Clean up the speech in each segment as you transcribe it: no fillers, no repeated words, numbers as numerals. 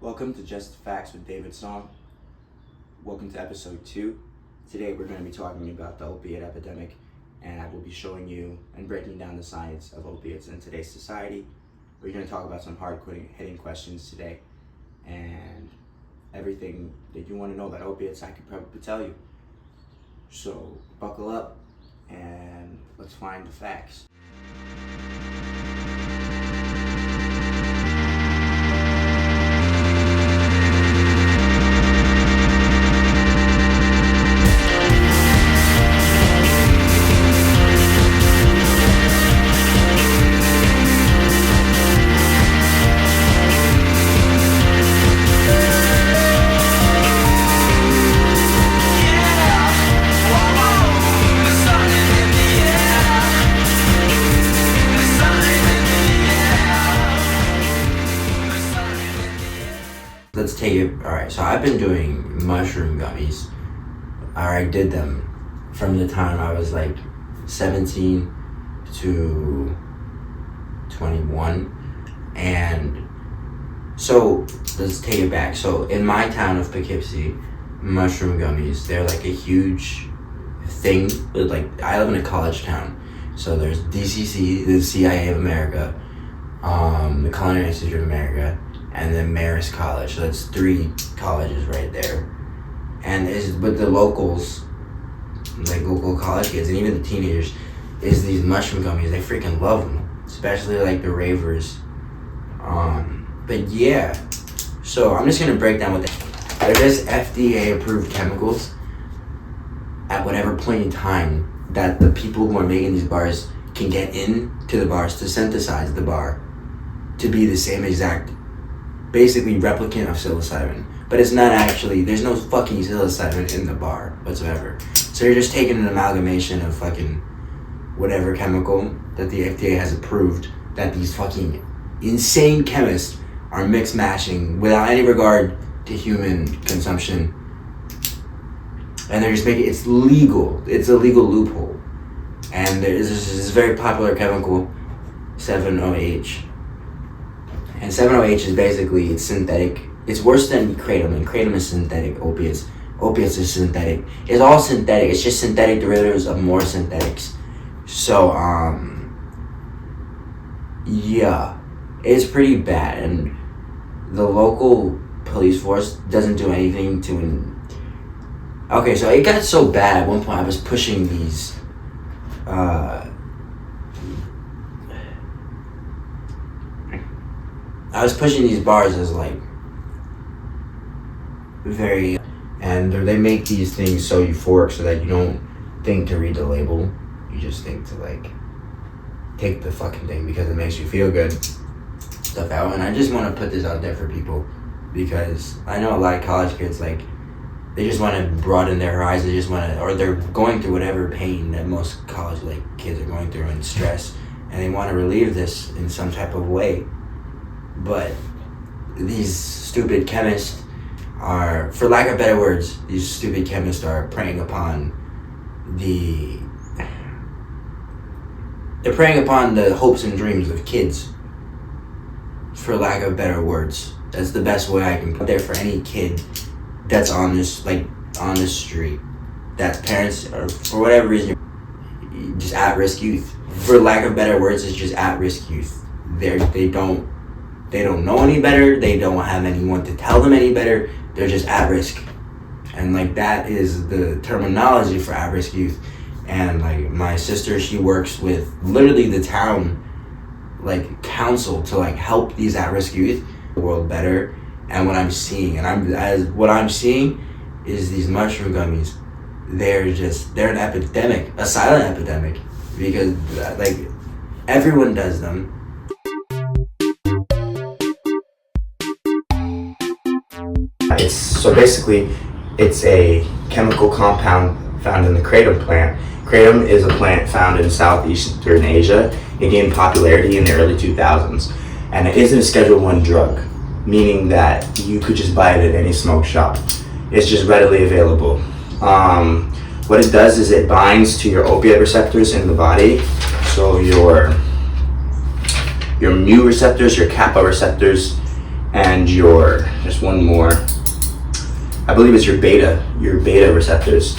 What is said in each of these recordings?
Welcome to Just Facts with David Song. Welcome to episode 2. Today we're going to be talking about the opiate epidemic, and I will be showing you and breaking down the science of opiates in today's society. We're going to talk about some hard-hitting questions today, and everything that you want to know about opiates I could probably tell you. So buckle up and let's find the facts. Let's take it. Alright, so I've been doing mushroom gummies. I did them from the time I was like 17 to 21. And so let's take it back. So in my town of Poughkeepsie, mushroom gummies, they're like a huge thing. Like, I live in a college town. So there's DCC, the CIA of America, the Culinary Institute of America, and then Marist College. So that's 3 colleges right there. And with the locals, like local college kids and even the teenagers, is these mushroom gummies. They freaking love them, especially like the ravers. But yeah, so I'm just gonna break down what they're just FDA approved chemicals at whatever point in time that the people who are making these bars can get into the bars to synthesize the bar to be the same exact, basically replicant of psilocybin, but it's not actually, there's no fucking psilocybin in the bar whatsoever. So you're just taking an amalgamation of fucking whatever chemical that the FDA has approved that these fucking insane chemists are mix mashing without any regard to human consumption. And they're just making it's legal. It's a legal loophole. And there's this very popular chemical, 7-OH. And 7-OH is basically, it's synthetic. It's worse than kratom, and kratom is synthetic. Opiates is synthetic. It's all synthetic. It's just synthetic derivatives of more synthetics. So, yeah, it's pretty bad. And the local police force doesn't do anything to... Okay, so it got so bad at one point I was pushing these... I was pushing these bars as like very, and they make these things so euphoric so that you don't think to read the label. You just think to like take the fucking thing because it makes you feel good stuff out. And I just want to put this out there for people because I know a lot of college kids, like, they just want to broaden their horizons. They just want to, or they're going through whatever pain that most college like kids are going through and stress, and they want to relieve this in some type of way. But these stupid chemists are, for lack of better words, these stupid chemists are preying upon the hopes and dreams of kids, for lack of better words. That's the best way I can put it there for any kid that's on this street, that parents are, for whatever reason, just at-risk youth. For lack of better words, it's just at-risk youth. They don't know any better. They don't have anyone to tell them any better. They're just at risk. And like, that is the terminology for at-risk youth. And like, my sister, she works with literally the town like council to like help these at-risk youth the world better. And what I'm seeing is these mushroom gummies. They're an epidemic, a silent epidemic, because like everyone does them. It's a chemical compound found in the kratom plant. Kratom is a plant found in Southeastern Asia. It gained popularity in the early 2000s, and it isn't a Schedule I drug, meaning that you could just buy it at any smoke shop. It's just readily available. What it does is it binds to your opiate receptors in the body. So your mu receptors, your kappa receptors, and just one more. I believe it's your beta receptors,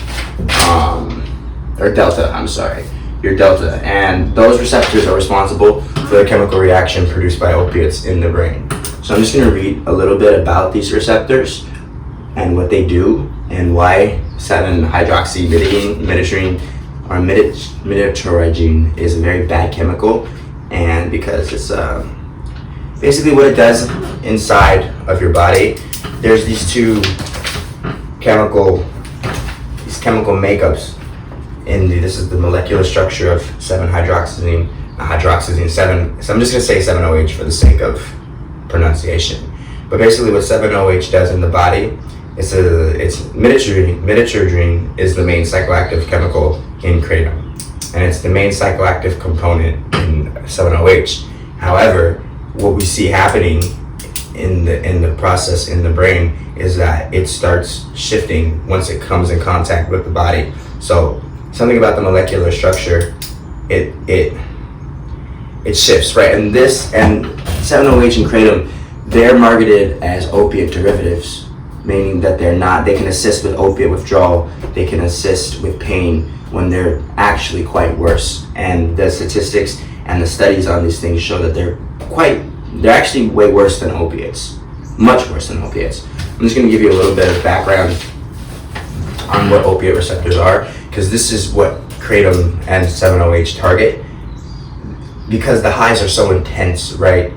or delta, I'm sorry, your delta. And those receptors are responsible for the chemical reaction produced by opiates in the brain. So I'm just gonna read a little bit about these receptors and what they do and why 7-hydroxymidine or miditerigine is a very bad chemical, and because it's basically what it does inside of your body. There's these chemical makeups this is the molecular structure of 7-hydroxyzine, so I'm just gonna say 7-OH for the sake of pronunciation. But basically what 7-OH does in the body, it's miditerigine is the main psychoactive chemical in kratom, and it's the main psychoactive component in 7-OH. However, what we see happening in the process in the brain is that it starts shifting once it comes in contact with the body. So something about the molecular structure, it shifts, right? And 7-OH and kratom, they're marketed as opiate derivatives, meaning that they can assist with opiate withdrawal, they can assist with pain when they're actually quite worse. And the statistics and the studies on these things show that they're actually way worse than opiates, much worse than opiates. I'm just gonna give you a little bit of background on what opiate receptors are, because this is what kratom and 7-OH target. Because the highs are so intense, right?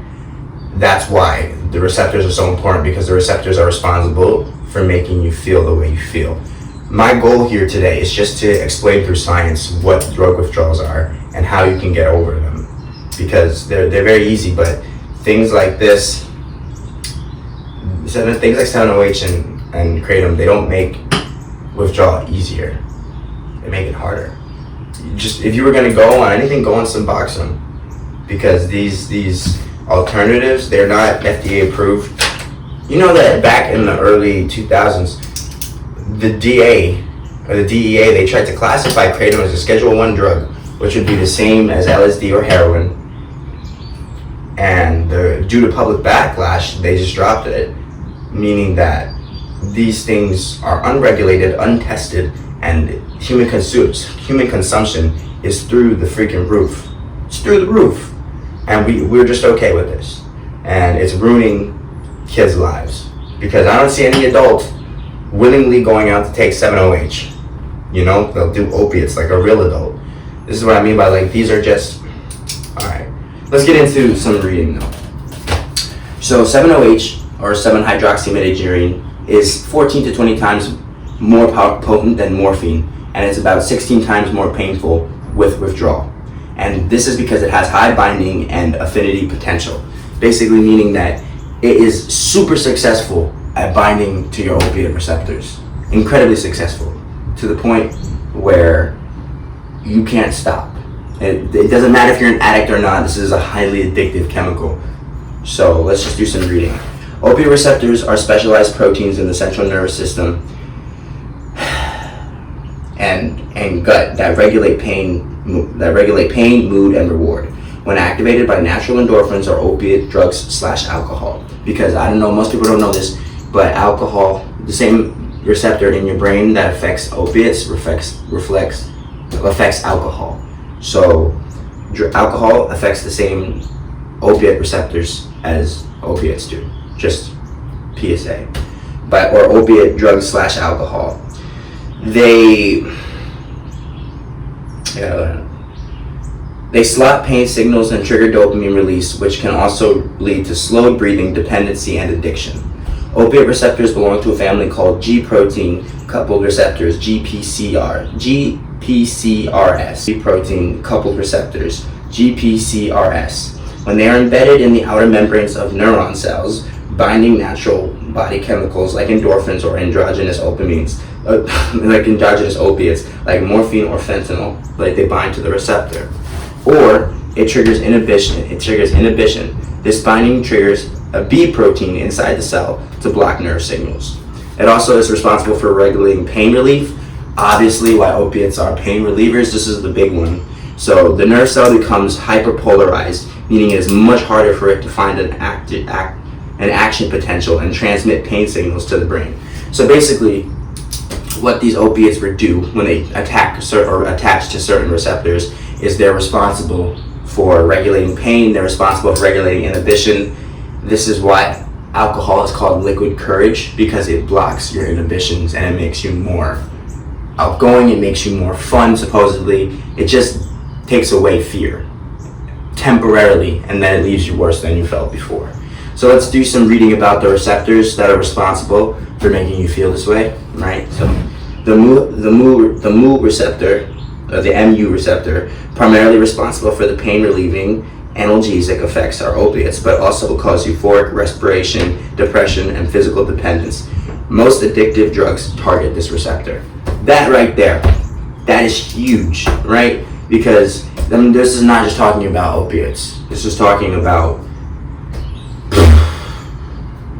That's why the receptors are so important, because the receptors are responsible for making you feel the way you feel. My goal here today is just to explain through science what drug withdrawals are and how you can get over them, because they're very easy. But things like this, things like 7-OH and kratom, they don't make withdrawal easier. They make it harder. If you were gonna go on anything, go on Suboxone, because these alternatives, they're not FDA approved. You know that back in the early 2000s, the DEA, they tried to classify kratom as a Schedule I drug, which would be the same as LSD or heroin. And due to public backlash, they just dropped it, meaning that these things are unregulated, untested, and human consumption is through the freaking roof. It's through the roof. And we're just okay with this. And it's ruining kids' lives, because I don't see any adult willingly going out to take 7-OH. You know, they'll do opiates like a real adult. This is what I mean by, like, these are just, all right. Let's get into some reading though. So 7-OH or 7-hydroxymidine is 14 to 20 times more potent than morphine, and it's about 16 times more painful with withdrawal. And this is because it has high binding and affinity potential, basically meaning that it is super successful at binding to your opiate receptors, incredibly successful, to the point where you can't stop. It doesn't matter if you're an addict or not, this is a highly addictive chemical. So let's just do some reading. Opiate receptors are specialized proteins in the central nervous system and gut that regulate pain, mood, and reward. When activated by natural endorphins or opiate drugs / alcohol. Because I don't know, most people don't know this, but alcohol, the same receptor in your brain that affects opiates affects alcohol. So alcohol affects the same opiate receptors as opiates do. Just PSA. Or opiate drugs / alcohol. They slot pain signals and trigger dopamine release, which can also lead to slowed breathing, dependency, and addiction. Opiate receptors belong to a family called G-protein coupled receptors, GPCRS. G-protein coupled receptors, GPCRS. When they are embedded in the outer membranes of neuron cells, binding natural body chemicals like endorphins or endogenous opiates, like morphine or fentanyl, like they bind to the receptor. Or it triggers inhibition. This binding triggers a B protein inside the cell to block nerve signals. It also is responsible for regulating pain relief. Obviously, why opiates are pain relievers, this is the big one. So the nerve cell becomes hyperpolarized, meaning it is much harder for it to find an and action potential and transmit pain signals to the brain. So basically, what these opiates would do when they attach to certain receptors is they're responsible for regulating pain, they're responsible for regulating inhibition. This is why alcohol is called liquid courage, because it blocks your inhibitions and it makes you more outgoing, it makes you more fun, supposedly. It just takes away fear temporarily, and then it leaves you worse than you felt before. So let's do some reading about the receptors that are responsible for making you feel this way, right? So the mu receptor, or the mu receptor, primarily responsible for the pain relieving analgesic effects are opiates, but also cause euphoric, respiration, depression, and physical dependence. Most addictive drugs target this receptor. That right there, that is huge, right? Because this is not just talking about opiates. This is talking about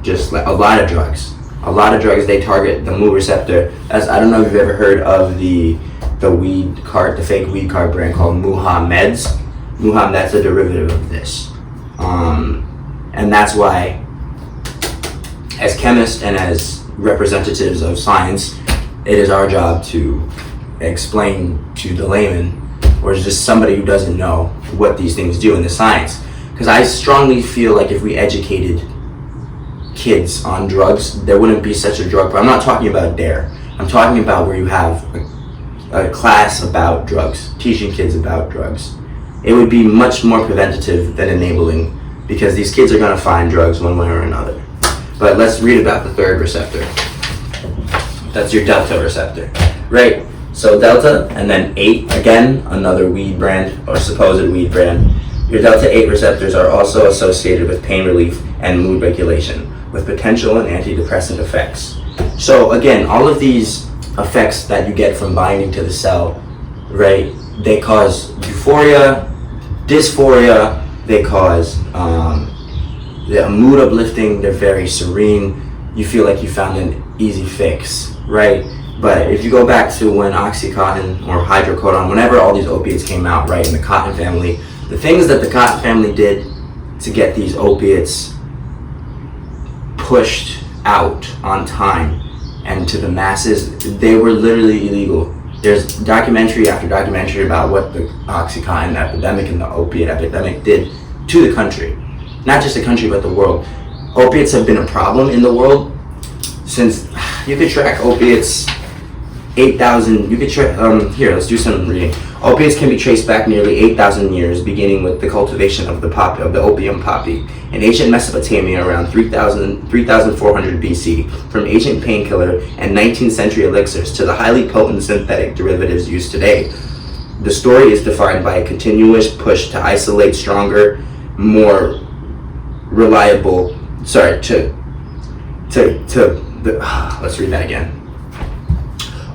just like a lot of drugs. A lot of drugs, they target the mu receptor. As I don't know if you've ever heard of the weed cart, the fake weed cart brand called Muhammad's. That's a derivative of this. And that's why, as chemists and as representatives of science, it is our job to explain to the layman, or just somebody who doesn't know, what these things do in the science. Because I strongly feel like if we educated kids on drugs, there wouldn't be such a drug problem. I'm not talking about DARE. I'm talking about where you have a class about drugs, teaching kids about drugs. It would be much more preventative than enabling, because these kids are going to find drugs one way or another. But let's read about the third receptor. That's your delta receptor, right? So delta, and then 8, again, another weed brand, or supposed weed brand. Your delta 8 receptors are also associated with pain relief and mood regulation, with potential and antidepressant effects. So again, all of these effects that you get from binding to the cell, right, they cause euphoria, dysphoria, they cause mood uplifting, they're very serene, you feel like you found an easy fix, right? But if you go back to when Oxycontin or hydrocodone, whenever all these opiates came out, right, in the cotton family, the things that the cotton family did to get these opiates pushed out on time and to the masses, they were literally illegal. There's documentary after documentary about what the Oxycontin epidemic and the opiate epidemic did to the country. Not just the country, but the world. Opiates have been a problem in the world since, you could track opiates 8,000, you could here, let's do some reading. Opiates can be traced back nearly 8,000 years, beginning with the cultivation of the opium poppy in ancient Mesopotamia around 3,400 BC, from ancient painkiller and 19th century elixirs to the highly potent synthetic derivatives used today. The story is defined by a continuous push to isolate stronger, more reliable, let's read that again.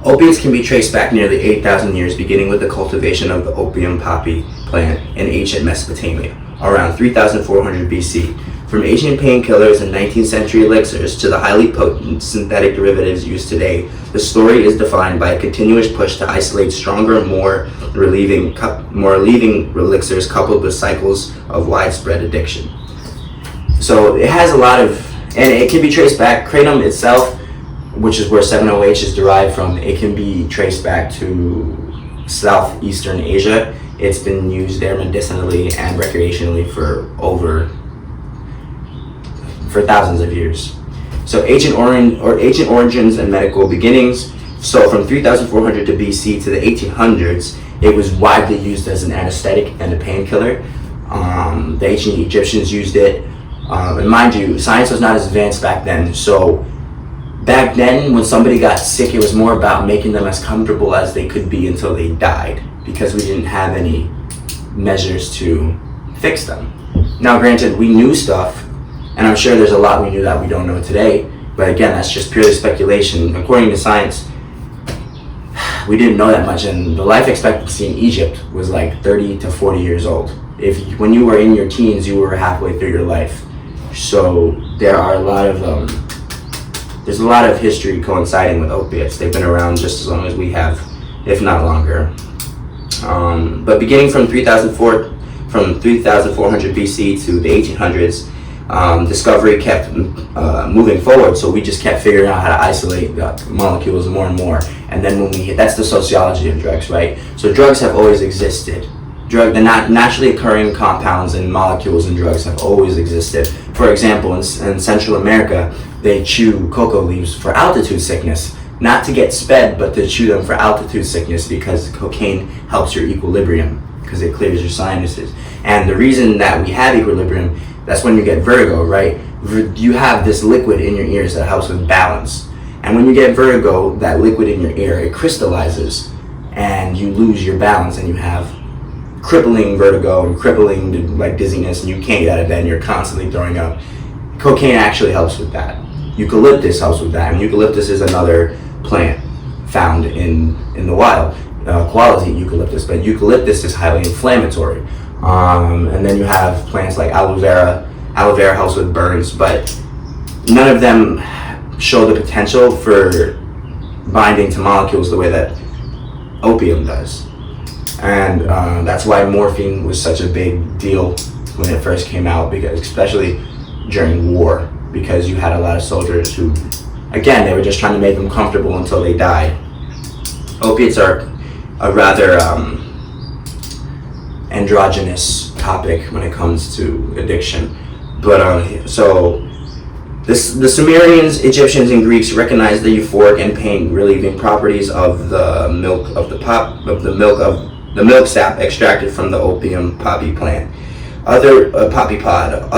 Opiates can be traced back nearly 8,000 years, beginning with the cultivation of the opium poppy plant in ancient Mesopotamia, around 3,400 BC. From ancient painkillers and 19th century elixirs to the highly potent synthetic derivatives used today, the story is defined by a continuous push to isolate stronger, more relieving elixirs coupled with cycles of widespread addiction. So it has a lot of, and it can be traced back, kratom itself, which is where 7-OH is derived from, it can be traced back to Southeastern Asia. It's been used there medicinally and recreationally for thousands of years. So ancient origins and medical beginnings. So from 3,400 to BC to the 1800s, it was widely used as an anesthetic and a painkiller. The ancient Egyptians used it. And mind you, science was not as advanced back then, so back then, when somebody got sick, it was more about making them as comfortable as they could be until they died, because we didn't have any measures to fix them. Now, granted, we knew stuff, and I'm sure there's a lot we knew that we don't know today, but again, that's just purely speculation. According to science, we didn't know that much, and the life expectancy in Egypt was like 30 to 40 years old. When you were in your teens, you were halfway through your life. So there are there's a lot of history coinciding with opiates. They've been around just as long as we have, if not longer. But beginning from 3,400 BC to the 1800s, discovery kept moving forward, so we just kept figuring out how to isolate molecules more and more. And then when we hit, that's the sociology of drugs, right? So drugs have always existed. The naturally occurring compounds and molecules in drugs have always existed. For example, in Central America, they chew cocoa leaves for altitude sickness, not to get sped, but to chew them for altitude sickness, because cocaine helps your equilibrium, because it clears your sinuses. And the reason that we have equilibrium, that's when you get vertigo, right? You have this liquid in your ears that helps with balance. And when you get vertigo, that liquid in your ear, it crystallizes and you lose your balance, and you have crippling vertigo and crippling like dizziness, and you can't get out of bed and you're constantly throwing up. Cocaine actually helps with that. Eucalyptus helps with that, and eucalyptus is another plant found in the wild, quality eucalyptus, but eucalyptus is highly inflammatory. And then you have plants like aloe vera. Aloe vera helps with burns, but none of them show the potential for binding to molecules the way that opium does. And that's why morphine was such a big deal when it first came out, because especially during war, because you had a lot of soldiers who, again, they were just trying to make them comfortable until they died. Opiates are a rather androgynous topic when it comes to addiction. But so the Sumerians, Egyptians, and Greeks recognized the euphoric and pain relieving properties of the milk of the milk sap extracted from the opium poppy plant. Poppy pod.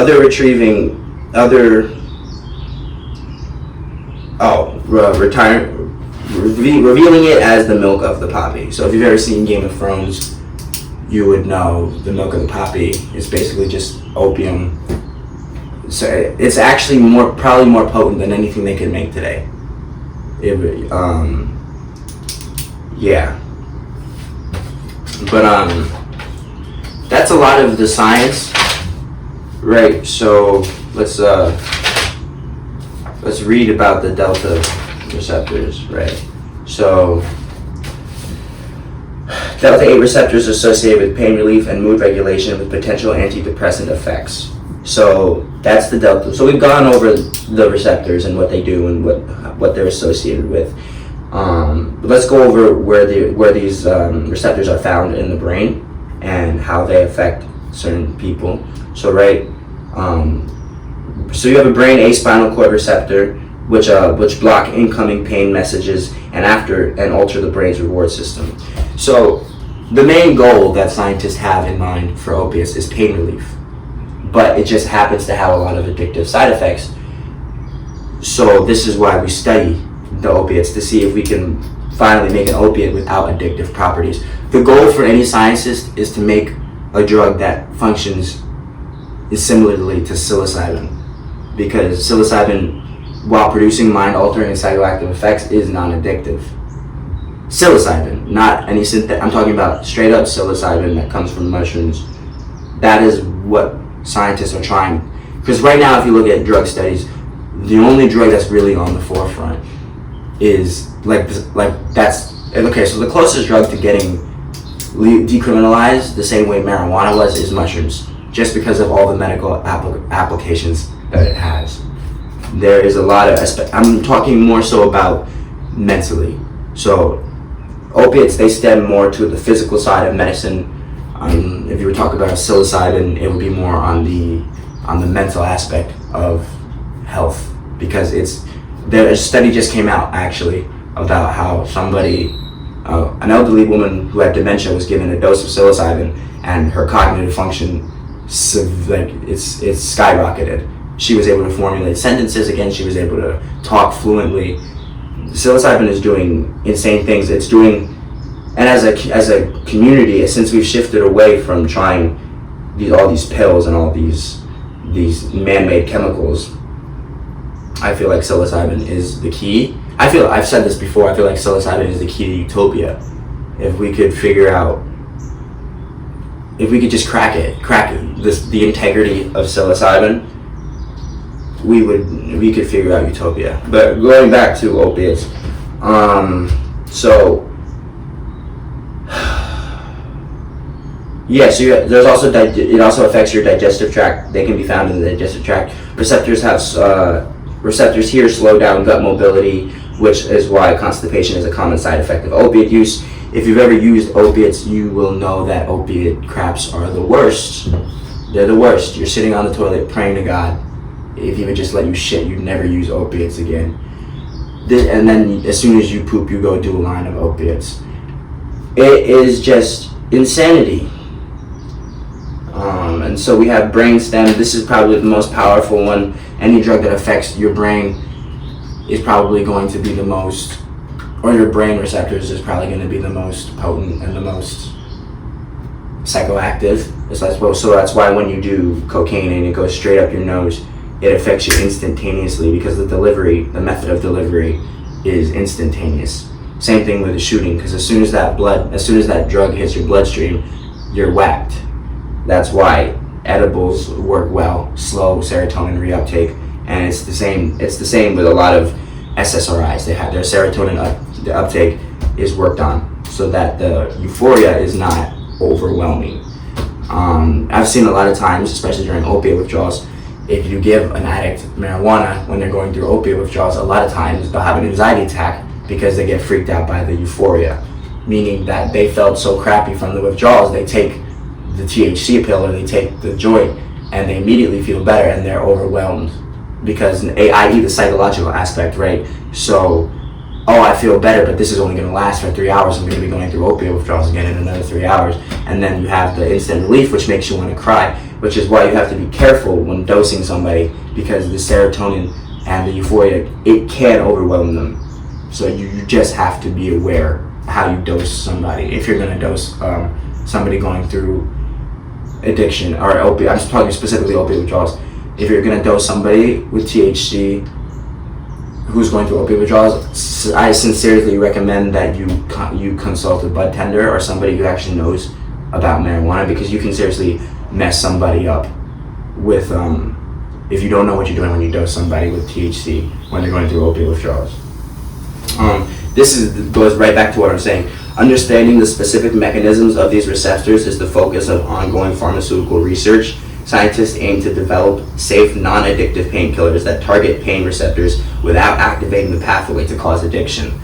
Revealing it as the milk of the poppy. So if you've ever seen Game of Thrones, you would know the milk of the poppy is basically just opium. So it's actually probably more potent than anything they could make today. Yeah. But that's a lot of the science, right? So let's read about the delta receptors, right? So delta 8 receptors associated with pain relief and mood regulation with potential antidepressant effects. So that's the delta. So we've gone over the receptors and what they do and what they're associated with. Let's go over where these receptors are found in the brain and how they affect certain people. So so you have a brain A spinal cord receptor, which block incoming pain messages and alter the brain's reward system. So the main goal that scientists have in mind for opiates is pain relief, but it just happens to have a lot of addictive side effects. So this is why we study the opiates, to see if we can finally make an opiate without addictive properties. The goal for any scientist is to make a drug that functions similarly to psilocybin, because psilocybin, while producing mind-altering and psychoactive effects, is non-addictive. Psilocybin, not any I'm talking about straight up psilocybin that comes from mushrooms. That is what scientists are trying. Because right now, if you look at drug studies, the only drug that's really on the forefront is that's okay. So the closest drug to getting decriminalized, the same way marijuana was, is mushrooms, just because of all the medical applications that it has. There is a lot of I'm talking more so about mentally. So opiates, they stem more to the physical side of medicine. If you were talking about psilocybin, it would be more on the mental aspect of health, because a study just came out actually about how somebody, an elderly woman who had dementia, was given a dose of psilocybin, and her cognitive function it's skyrocketed. She was able to formulate sentences again. She was able to talk fluently. Psilocybin is doing insane things. It's doing, and as a community, since we've shifted away from trying all these pills and all these man-made chemicals, I feel like psilocybin is the key. I've said this before, I feel like psilocybin is the key to utopia. If we could just crack the integrity of psilocybin, we could figure out utopia. But going back to opiates, so Yeah, so there's also it also affects your digestive tract. They can be found in the digestive tract. Receptors here slow down gut mobility, which is why constipation is a common side effect of opiate use. If you've ever used opiates, you will know that opiate craps are the worst. They're the worst. You're sitting on the toilet praying to God, if he would just let you shit, you'd never use opiates again. And then as soon as you poop, you go do a line of opiates. It is just insanity. And so we have brainstem. This is probably the most powerful one. Any drug that affects your brain is probably going to be the most, or your brain receptors is probably going to be the most potent and the most psychoactive. So that's why when you do cocaine and it goes straight up your nose, it affects you instantaneously because the method of delivery is instantaneous. Same thing with the shooting, because as soon as that drug hits your bloodstream, you're whacked. That's why edibles work well, slow serotonin reuptake, and it's the same with a lot of SSRIs. They have their serotonin the uptake is worked on so that the euphoria is not overwhelming. I've seen a lot of times, especially during opiate withdrawals, if you give an addict marijuana when they're going through opiate withdrawals, a lot of times they'll have an anxiety attack because they get freaked out by the euphoria, meaning that they felt so crappy from the withdrawals, they take the THC pill or they take the joint and they immediately feel better and they're overwhelmed because, i.e. the psychological aspect, right? So, I feel better, but this is only going to last for 3 hours. I'm going to be going through opiate withdrawals again in another 3 hours. And then you have the instant relief, which makes you want to cry, which is why you have to be careful when dosing somebody, because the serotonin and the euphoria, it can overwhelm them. So you just have to be aware how you dose somebody. If you're going to dose somebody going through addiction or opiate, I'm just talking specifically opiate withdrawals. If you're going to dose somebody with THC who's going through opiate withdrawals, I sincerely recommend that you consult a bud tender or somebody who actually knows about marijuana, because you can seriously mess somebody up with if you don't know what you're doing when you dose somebody with THC when they're going through opiate withdrawals. Goes right back to what I'm saying. Understanding the specific mechanisms of these receptors is the focus of ongoing pharmaceutical research. Scientists aim to develop safe, non-addictive painkillers that target pain receptors without activating the pathway to cause addiction.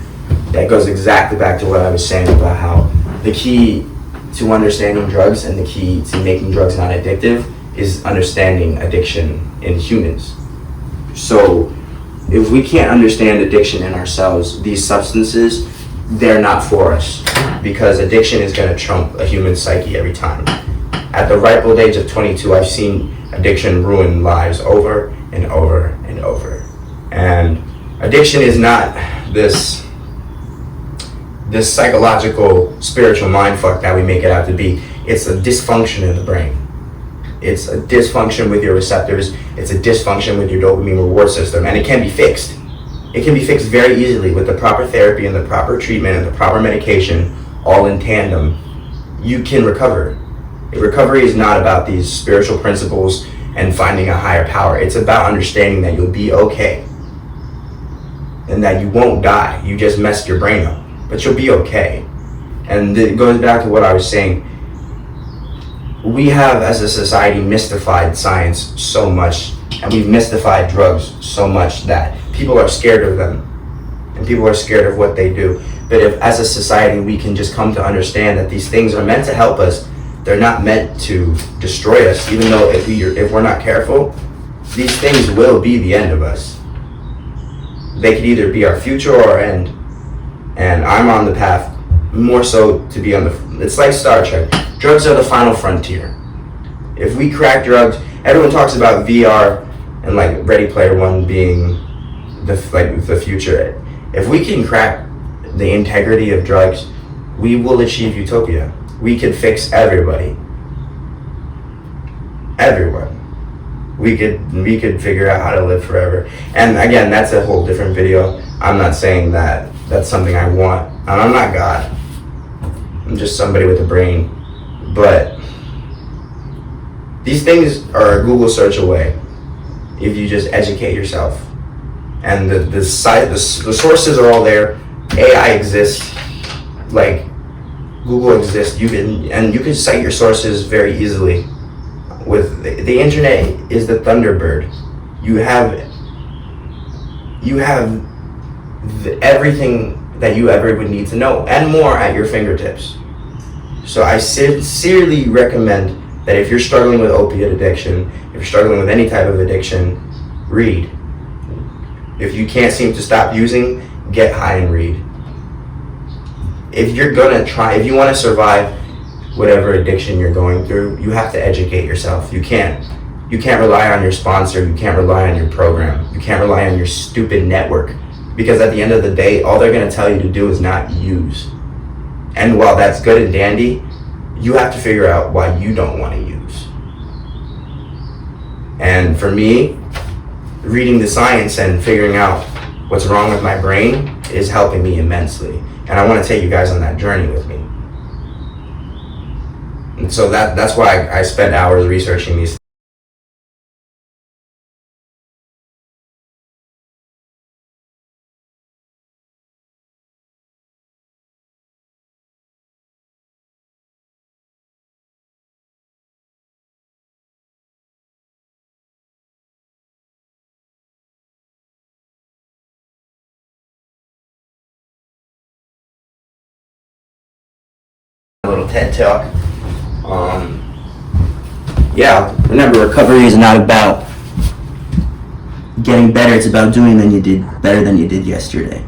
That goes exactly back to what I was saying about how the key to understanding drugs and the key to making drugs non-addictive is understanding addiction in humans. So if we can't understand addiction in ourselves, these substances, they're not for us, because addiction is going to trump a human psyche every time. At the ripe old age of 22, I've seen addiction ruin lives over and over and over. And addiction is not this psychological, spiritual mindfuck that we make it out to be. It's a dysfunction in the brain. It's a dysfunction with your receptors. It's a dysfunction with your dopamine reward system, and it can be fixed. It can be fixed very easily with the proper therapy and the proper treatment and the proper medication, all in tandem. You can recover. Recovery is not about these spiritual principles and finding a higher power. It's about understanding that you'll be okay and that you won't die. You just messed your brain up, but you'll be okay. And it goes back to what I was saying. We have, as a society, mystified science so much, and we've mystified drugs so much that people are scared of them, and people are scared of what they do. But if, as a society, we can just come to understand that these things are meant to help us, they're not meant to destroy us, even though if we're not careful, these things will be the end of us. They could either be our future or our end. And I'm on the path more so to be on it's like Star Trek. Drugs are the final frontier. If we crack drugs, everyone talks about VR and like Ready Player One being the future. If we can crack the integrity of drugs, we will achieve utopia. We could fix everybody. Everyone. We could figure out how to live forever. And again, that's a whole different video. I'm not saying that that's something I want. And I'm not God. I'm just somebody with a brain. But these things are a Google search away if you just educate yourself. And the sources are all there. AI exists. Like, Google exists. You can cite your sources very easily. With the internet is the Thunderbird. You have everything that you ever would need to know and more at your fingertips. So I sincerely recommend that if you're struggling with opiate addiction, if you're struggling with any type of addiction, read. If you can't seem to stop using, get high and read. If you want to survive whatever addiction you're going through, you have to educate yourself. You can't rely on your sponsor, you can't rely on your program, you can't rely on your stupid network, because at the end of the day, all they're going to tell you to do is not use. And while that's good and dandy, you have to figure out why you don't want to use. And for me, reading the science and figuring out what's wrong with my brain is helping me immensely. And I want to take you guys on that journey with me. And so that's why I spent hours researching these. A little TED talk. Yeah, remember, recovery is not about getting better. It's about doing better than you did yesterday.